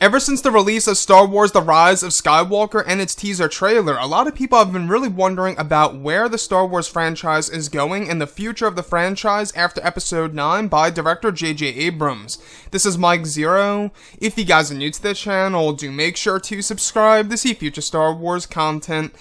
Ever since the release of Star Wars The Rise of Skywalker and its teaser trailer, a lot of people have been really wondering about where the Star Wars franchise is going and the future of the franchise after Episode 9 by director J.J. Abrams. This is Mike Zero. If you guys are new to the channel, do make sure to subscribe to see future Star Wars content.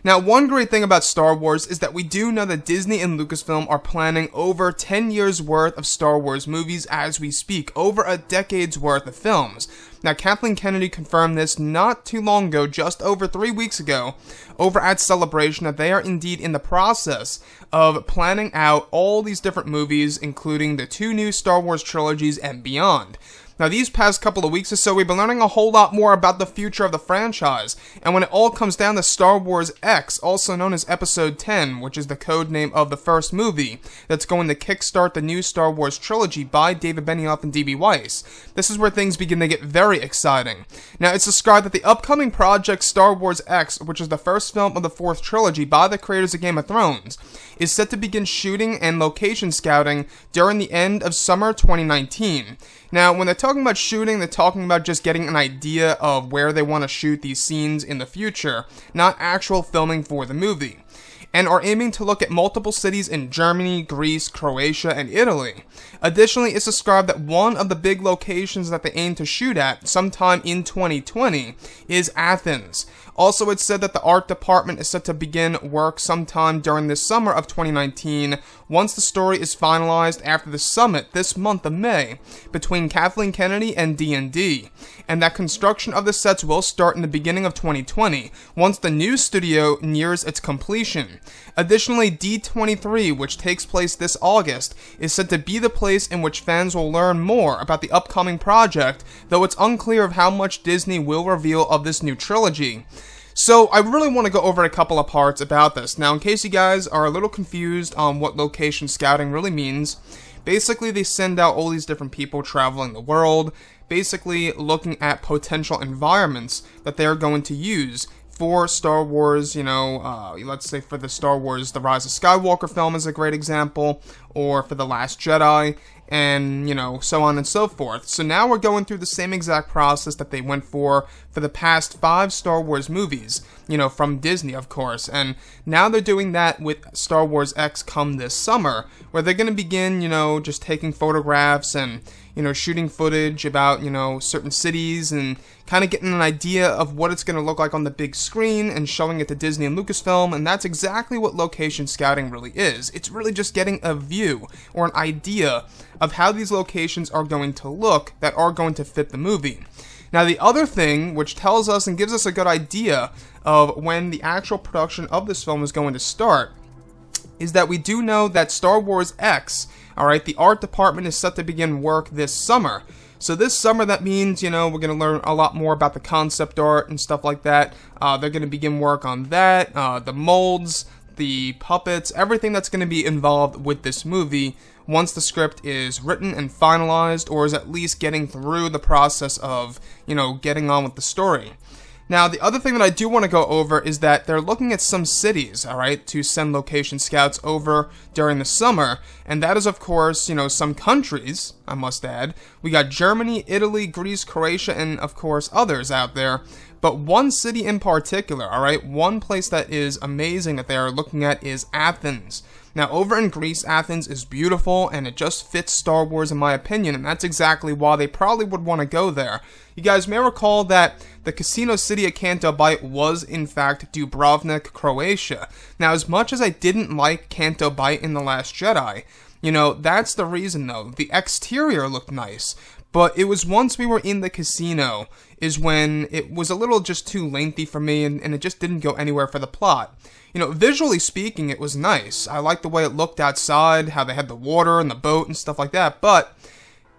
Now, one great thing about Star Wars is that we do know that Disney and Lucasfilm are planning over 10 years worth of Star Wars movies as we speak, over a decade's worth of films. Now, Kathleen Kennedy confirmed this not too long ago, just over 3 weeks ago, over at Celebration, that they are indeed in the process of planning out all these different movies, including the 2 new Star Wars trilogies and beyond. Now, these past couple of weeks or so, we've been learning a whole lot more about the future of the franchise, and when it all comes down to Star Wars X, also known as Episode 10, which is the code name of the first movie, that's going to kickstart the new Star Wars trilogy by David Benioff and D.B. Weiss. This is where things begin to get very exciting. Now, it's described that the upcoming project Star Wars X, which is the first film of the 4th trilogy by the creators of Game of Thrones, is set to begin shooting and location scouting during the end of summer 2019. Now, when they're talking about shooting, they're talking about just getting an idea of where they want to shoot these scenes in the future, not actual filming for the movie, and are aiming to look at multiple cities in Germany, Greece, Croatia, and Italy. Additionally, it's described that one of the big locations that they aim to shoot at sometime in 2020 is Athens. Also, it's said that the art department is set to begin work sometime during this summer of 2019 once the story is finalized after the summit this month of May between Kathleen Kennedy and D&D, and that construction of the sets will start in the beginning of 2020 once the new studio nears its completion. Additionally, D23, which takes place this August, is said to be the place in which fans will learn more about the upcoming project, though it's unclear of how much Disney will reveal of this new trilogy. So, I really want to go over a couple of parts about this. Now, in case you guys are a little confused on what location scouting really means, basically they send out all these different people traveling the world, basically looking at potential environments that they're going to use for Star Wars, let's say for the Star Wars The Rise of Skywalker film is a great example, or for The Last Jedi, and, so on and so forth. So now we're going through the same exact process that they went for the past 5 Star Wars movies, from Disney, of course, and now they're doing that with Star Wars X come this summer, where they're going to begin, just taking photographs and, shooting footage about, certain cities and kind of getting an idea of what it's going to look like on the big screen and showing it to Disney and Lucasfilm, and that's exactly what location scouting really is. It's really just getting a view or an idea of how these locations are going to look that are going to fit the movie. Now, the other thing, which tells us and gives us a good idea of when the actual production of this film is going to start, is that we do know that Star Wars X, alright, the art department is set to begin work this summer. So this summer, that means, we're going to learn a lot more about the concept art and stuff like that. They're going to begin work on that, the molds, the puppets, everything that's going to be involved with this movie once the script is written and finalized, or is at least getting through the process of, getting on with the story. Now, the other thing that I do want to go over is that they're looking at some cities, alright, to send location scouts over during the summer, and that is, of course, some countries, I must add. We got Germany, Italy, Greece, Croatia, and, of course, others out there. But one city in particular, alright, one place that is amazing that they are looking at is Athens. Now, over in Greece, Athens is beautiful, and it just fits Star Wars in my opinion, and that's exactly why they probably would want to go there. You guys may recall that the casino city at Canto Bight was, in fact, Dubrovnik, Croatia. Now, as much as I didn't like Canto Bight in The Last Jedi, that's the reason, though. The exterior looked nice, but it was once we were in the casino is when it was a little just too lengthy for me, and it just didn't go anywhere for the plot. Visually speaking, it was nice. I liked the way it looked outside, how they had the water and the boat and stuff like that, but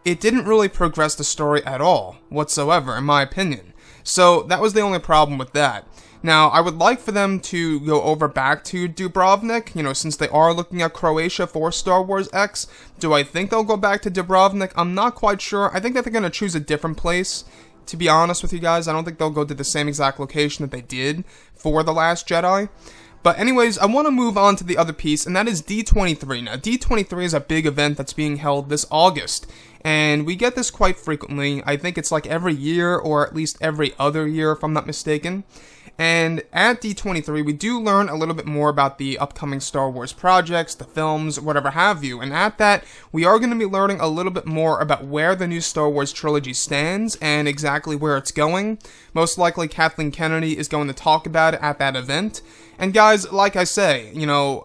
it didn't really progress the story at all, whatsoever, in my opinion. So that was the only problem with that. Now, I would like for them to go over back to Dubrovnik, since they are looking at Croatia for Star Wars X. Do I think they'll go back to Dubrovnik? I'm not quite sure. I think that they're going to choose a different place. To be honest with you guys, I don't think they'll go to the same exact location that they did for The Last Jedi. But anyways, I want to move on to the other piece, and that is D23. Now, D23 is a big event that's being held this August, and we get this quite frequently. I think it's like every year, or at least every other year, if I'm not mistaken. And at D23, we do learn a little bit more about the upcoming Star Wars projects, the films, whatever have you. And at that, we are going to be learning a little bit more about where the new Star Wars trilogy stands and exactly where it's going. Most likely, Kathleen Kennedy is going to talk about it at that event. And guys, like I say,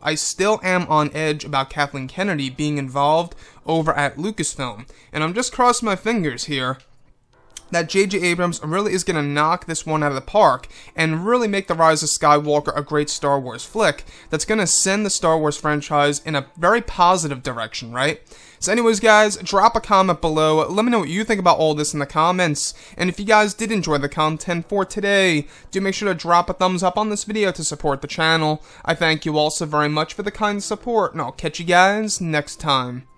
I still am on edge about Kathleen Kennedy being involved over at Lucasfilm. And I'm just crossing my fingers here that J.J. Abrams really is going to knock this one out of the park and really make The Rise of Skywalker a great Star Wars flick that's going to send the Star Wars franchise in a very positive direction, right? So anyways, guys, drop a comment below. Let me know what you think about all this in the comments. And if you guys did enjoy the content for today, do make sure to drop a thumbs up on this video to support the channel. I thank you all so very much for the kind support, and I'll catch you guys next time.